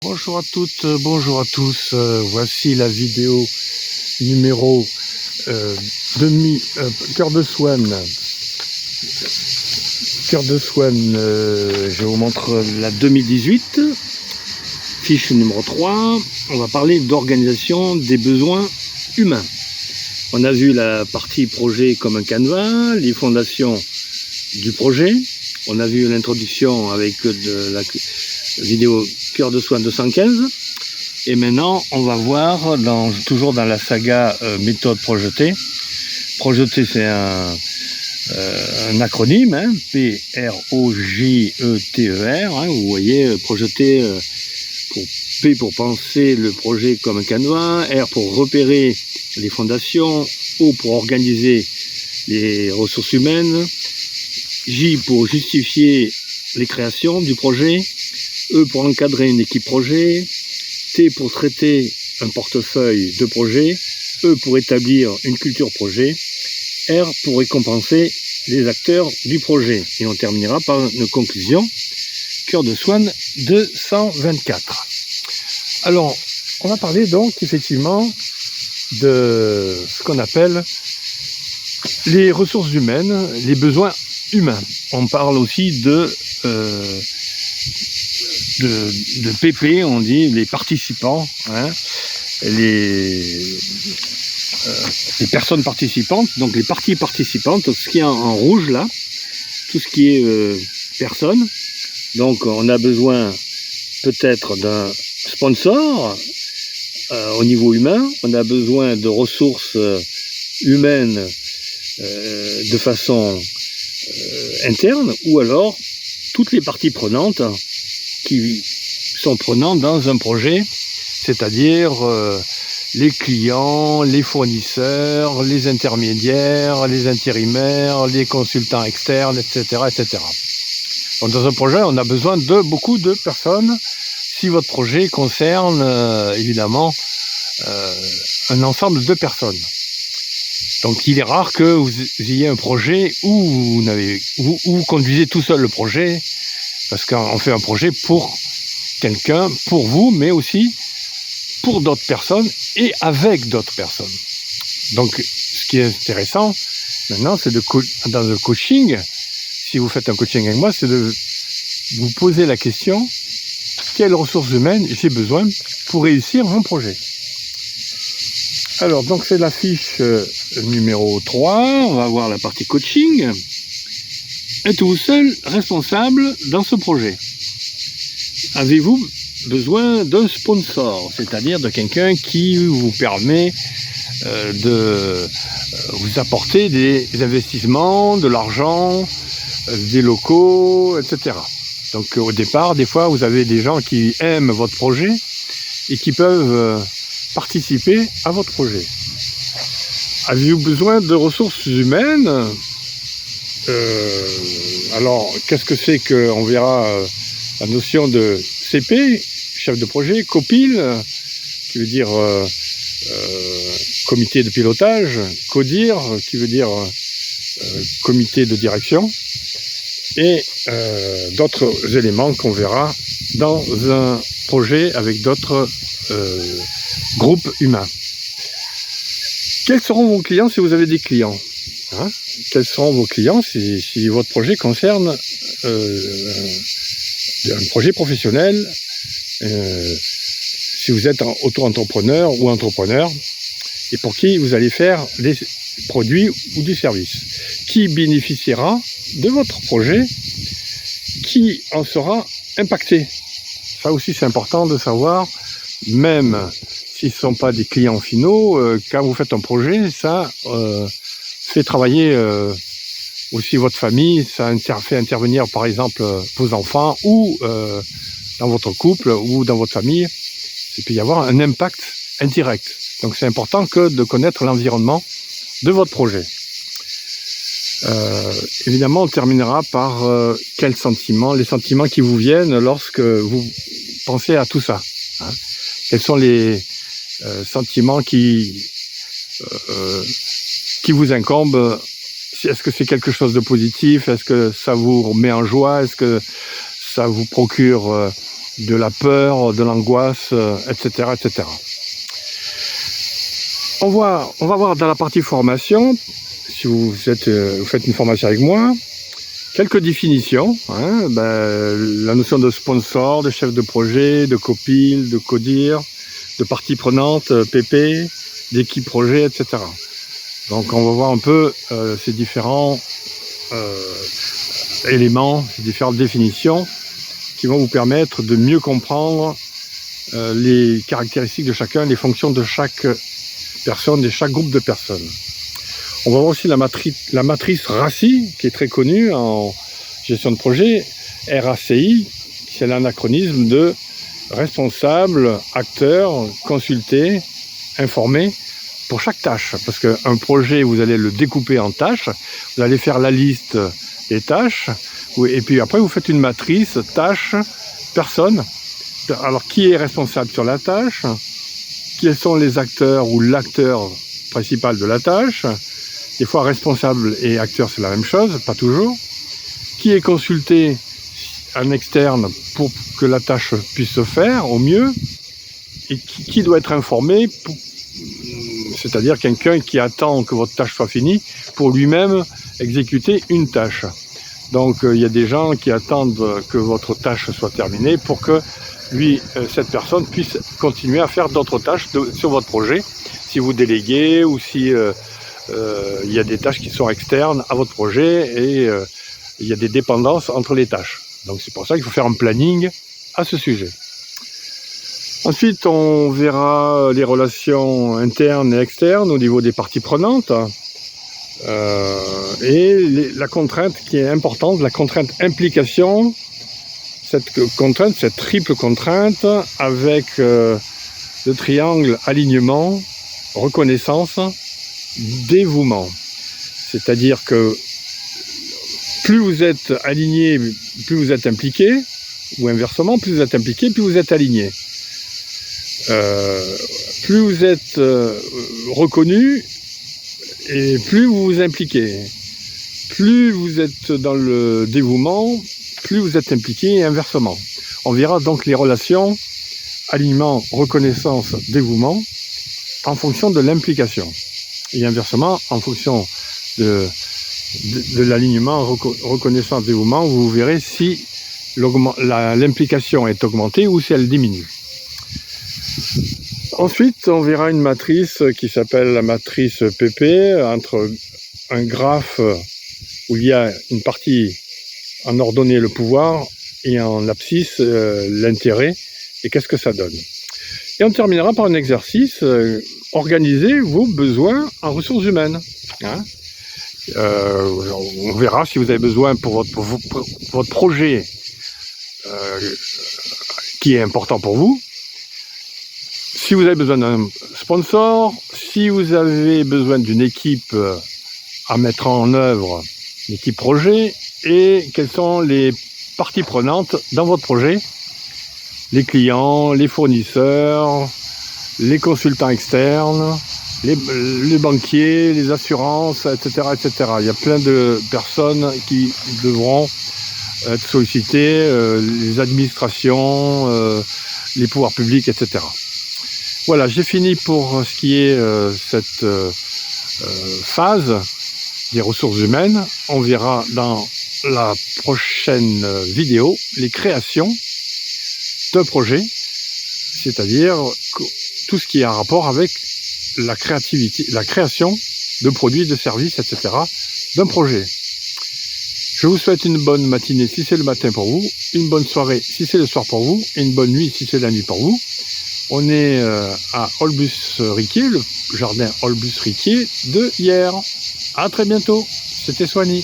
Bonjour à toutes, bonjour à tous. Voici la vidéo numéro demi cœur de Swan. Cœur de Swan, je vous montre la 2018, fiche numéro 3. On va parler d'organisation des besoins humains. On a vu la partie projet comme un canevas, les fondations du projet. On a vu l'introduction avec de la vidéo Cœur de Swan 215. Et maintenant, on va voir, toujours dans la saga méthode projetée. Projeté, c'est un acronyme, hein, P-R-O-J-E-T-E-R. Hein, vous voyez, projeté, P pour penser le projet comme un canevas, R pour repérer les fondations, O pour organiser les ressources humaines, J pour justifier les créations du projet, E pour encadrer une équipe projet, T pour traiter un portefeuille de projet, E pour établir une culture projet, R pour récompenser les acteurs du projet. Et on terminera par une conclusion, Cœur de Swan 224. Alors, on va parler donc effectivement de ce qu'on appelle les ressources humaines, les besoins humains. On parle aussi de PP, on dit les participants, hein, les personnes participantes, donc les parties participantes, tout ce qui est en rouge là, tout ce qui est personnes. Donc on a besoin peut-être d'un sponsor au niveau humain, on a besoin de ressources humaines de façon interne, ou alors toutes les parties prenantes qui sont prenantes dans un projet, c'est-à-dire les clients, les fournisseurs, les intermédiaires, les intérimaires, les consultants externes, etc., etc. Donc dans un projet, on a besoin de beaucoup de personnes si votre projet concerne évidemment un ensemble de personnes. Donc il est rare que vous ayez un projet où vous conduisez tout seul le projet, parce qu'on fait un projet pour quelqu'un, pour vous, mais aussi pour d'autres personnes et avec d'autres personnes. Donc ce qui est intéressant maintenant, c'est dans le coaching, si vous faites un coaching avec moi, c'est de vous poser la question: quelles ressources humaines j'ai besoin pour réussir mon projet? Alors, donc c'est la fiche numéro 3, on va voir la partie coaching. Êtes-vous seul responsable dans ce projet? Avez-vous besoin d'un sponsor, c'est-à-dire de quelqu'un qui vous permet de vous apporter des investissements, de l'argent, des locaux, etc. Donc au départ, des fois, vous avez des gens qui aiment votre projet et qui peuvent participer à votre projet. Avez-vous besoin de ressources humaines? Alors, qu'est-ce que c'est qu'on verra la notion de CP, chef de projet, COPIL, qui veut dire comité de pilotage, CODIR, qui veut dire comité de direction, et d'autres éléments qu'on verra dans un projet avec d'autres groupes humains. Quels seront vos clients si vous avez des clients, hein? Quels seront vos clients si votre projet concerne un projet professionnel, si vous êtes auto-entrepreneur ou entrepreneur, et pour qui vous allez faire des produits ou du service? Qui bénéficiera de votre projet? Qui en sera impacté? Ça aussi, c'est important de savoir, même s'ils ne sont pas des clients finaux, quand vous faites un projet, ça fait travailler aussi votre famille, ça fait intervenir par exemple vos enfants, ou dans votre couple ou dans votre famille. Il peut y avoir un impact indirect. Donc c'est important de connaître l'environnement de votre projet. Évidemment, on terminera par quels sentiments, les sentiments qui vous viennent lorsque vous pensez à tout ça, hein. Quels sont les sentiments qui vous incombent? Est-ce que c'est quelque chose de positif? Est-ce que ça vous met en joie? Est-ce que ça vous procure de la peur, de l'angoisse, etc., etc. On va voir dans la partie formation, si vous faites une formation avec moi, quelques définitions, hein, la notion de sponsor, de chef de projet, de copil, de codir, de partie prenante, PP, d'équipe projet, etc. Donc on va voir un peu ces différents éléments, ces différentes définitions qui vont vous permettre de mieux comprendre les caractéristiques de chacun, les fonctions de chaque personne, de chaque groupe de personnes. On va voir aussi la matrice RACI, qui est très connue en gestion de projet, RACI, c'est l'anachronisme de responsable, acteur, consulté, informé, pour chaque tâche. Parce qu'un projet, vous allez le découper en tâches, vous allez faire la liste des tâches, et puis après vous faites une matrice, tâche, personne. Alors qui est responsable sur la tâche? Quels sont les acteurs ou l'acteur principal de la tâche? Des fois responsable et acteur c'est la même chose, pas toujours. Qui est consulté en externe pour que la tâche puisse se faire au mieux? Et qui doit être informé, c'est-à-dire quelqu'un qui attend que votre tâche soit finie pour lui-même exécuter une tâche. Donc il y a des gens qui attendent que votre tâche soit terminée pour que cette personne puisse continuer à faire d'autres tâches sur votre projet, si vous déléguez ou si il y a des tâches qui sont externes à votre projet et il y a des dépendances entre les tâches. Donc c'est pour ça qu'il faut faire un planning à ce sujet. Ensuite, on verra les relations internes et externes au niveau des parties prenantes et la contrainte qui est importante, la contrainte implication. Cette contrainte, cette triple contrainte avec le triangle alignement, reconnaissance, dévouement. C'est-à-dire que plus vous êtes aligné, plus vous êtes impliqué, ou inversement, plus vous êtes impliqué, plus vous êtes aligné. Plus vous êtes reconnu, et plus vous vous impliquez. Plus vous êtes dans le dévouement, plus vous êtes impliqué et inversement. On verra donc les relations alignement, reconnaissance, dévouement en fonction de l'implication. Et inversement, en fonction de l'alignement, reconnaissance, dévouement, vous verrez si l'implication est augmentée ou si elle diminue. Ensuite, on verra une matrice qui s'appelle la matrice PP, entre un graphe où il y a une partie en ordonnée le pouvoir et en abscisse l'intérêt, et qu'est-ce que ça donne. Et on terminera par un exercice, organisez vos besoins en ressources humaines. Hein. On verra si vous avez besoin pour votre projet qui est important pour vous. Si vous avez besoin d'un sponsor, si vous avez besoin d'une équipe à mettre en œuvre, une équipe projet, et quelles sont les parties prenantes dans votre projet, les clients, les fournisseurs, les consultants externes, les banquiers, les assurances, etc., etc. Il y a plein de personnes qui devront être sollicitées, les administrations, les pouvoirs publics, etc. Voilà, j'ai fini pour ce qui est cette phase des ressources humaines. On verra dans la prochaine vidéo les créations de projets, c'est-à-dire tout ce qui est en rapport avec la créativité, la création de produits, de services, etc. d'un projet. Je vous souhaite une bonne matinée si c'est le matin pour vous, une bonne soirée si c'est le soir pour vous, et une bonne nuit si c'est la nuit pour vous. On est à Olbus-Riquier, le jardin Olbus-Riquier de hier. À très bientôt. C'était Soigny.